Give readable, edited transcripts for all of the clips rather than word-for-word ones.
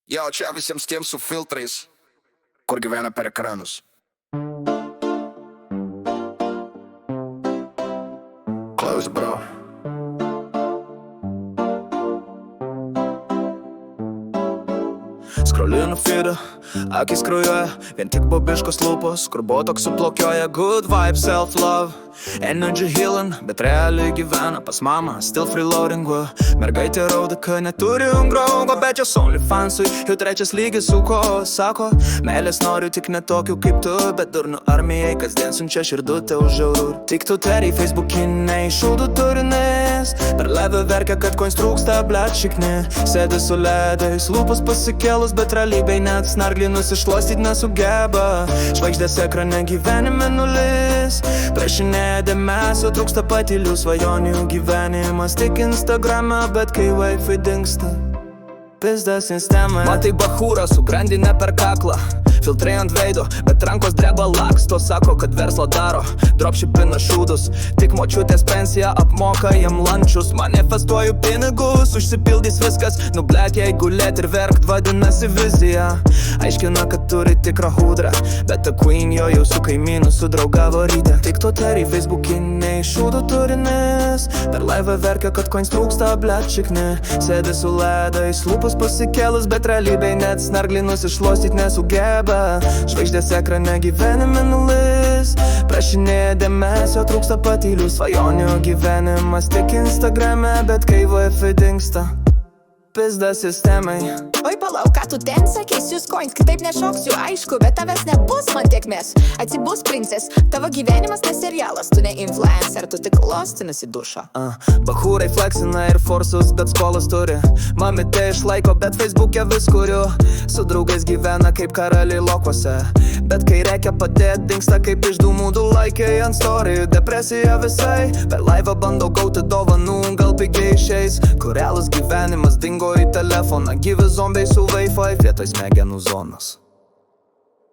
Jo, čia visiems tiems su filtrais, kur gyvena per ekranus. Close, bro. Skrolinu feedą, akis kraujuoja, vien tik bobiškos lūpos, kur botoksų plokioja. Good vibe, self-love, energy healing, bet realiai gyvena pas mamą, still freeloadingu. Mergaitė rauda, kad neturi ungraugo, bet jos OnlyFansui jau trečias lygis su ko. Sako, meilės noriu tik ne tokių kaip tu, bet durnų armijai kasdien siunčia širdutę už eurų. Tik tu teriai Facebookiniai šūdų turinės, per levę verkia, kad koins trūksta, blet šikni. Sėdi su ledais, lūpos pasikėlus, bet realybėj net snarglį nusišluostyt nesugeba. Žvaigždės ekrane gyvenime nulis, prašinėja dėmesio, trūksta patylių svajonių. Gyvenimas tik Instagrame, bet kai wifi dingsta, pizda sistemai. Matai bachūrą su grandinė per kaklą, filtrai ant veido, bet rankos dreba laksto. Sako, kad verslą daro, dropshipina šūdus, tik močiutės pensija apmoka jam lančius. Manifestuoju pinigus, užsipildys viskas, nu blet, jeigu lėt ir verkt vadinasi vizija. Aiškina, kad turi tikrą hudrą, bet ta queen jo su kaimynu sudraugavo ryte. Tik to teriai Facebookiniai šūdų turinės, per laivą verkia, kad koins trūksta, blet šikni. Sėdi su ledais, lūpos pasikėlus, bet realybėj net snarglį nusišluostyt nesugeba. Žvaigždės ekrane gyvenime nulis, prašinėja dėmesio, trūksta patylių svajonių. Gyvenimas tik Instagrame, bet kai wifi dingsta, pizda sistemai. Oi palauk, ką tu ten sakysiu coins, kitaip nešoksiu, aišku, bet tavęs nebus man tiekmės. Atsibus princess, tavo gyvenimas ne serialas, tu ne influencer, tu tik lostinas į dušą. Bachūrai flexina ir forsus, bet skolas turi. Mamytė išlaiko, bet Facebook'e vis kuriu. Su draugais gyvena kaip karaliai lokuose, bet kai reikia padėt, dingsta kaip iš dūmų du laikai ant story. Depresija visai, per laivą bandau gauti dovanų, gal pigiai išeis. Kur realus gyvenimas dingo į telefoną, gyvi zombiai su Wi-Fi vietoj smegenų zonos.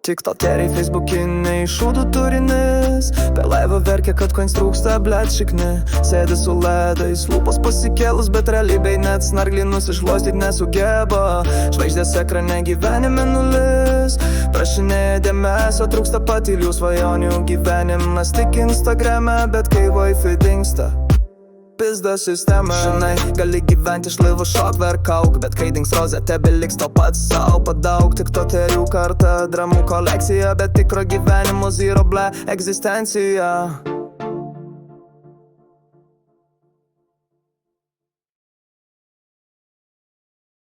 Tik to teriai Facebookiniai šūdų turinės, per laivą verkia, kad koins trūksta, blet šikni. Sėdi su ledais, lūpos pasikėlus, bet realybėj net snarglį nusišluostyt nesugeba. Žvaigždės ekrane gyvenime nulis, prašinėja dėmesio, trūksta patylių svajonių. Gyvenimas tik Instagrame, bet kai wifi dingsta, pizda sistema. Žinai, gali gyventi iš laivų šok verkauk, bet kai dings rozė, tebeliks tau pats sau padaug. Tik to terių kartą, dramų kolekcija, bet tikro gyvenimo zero ble egzistencija.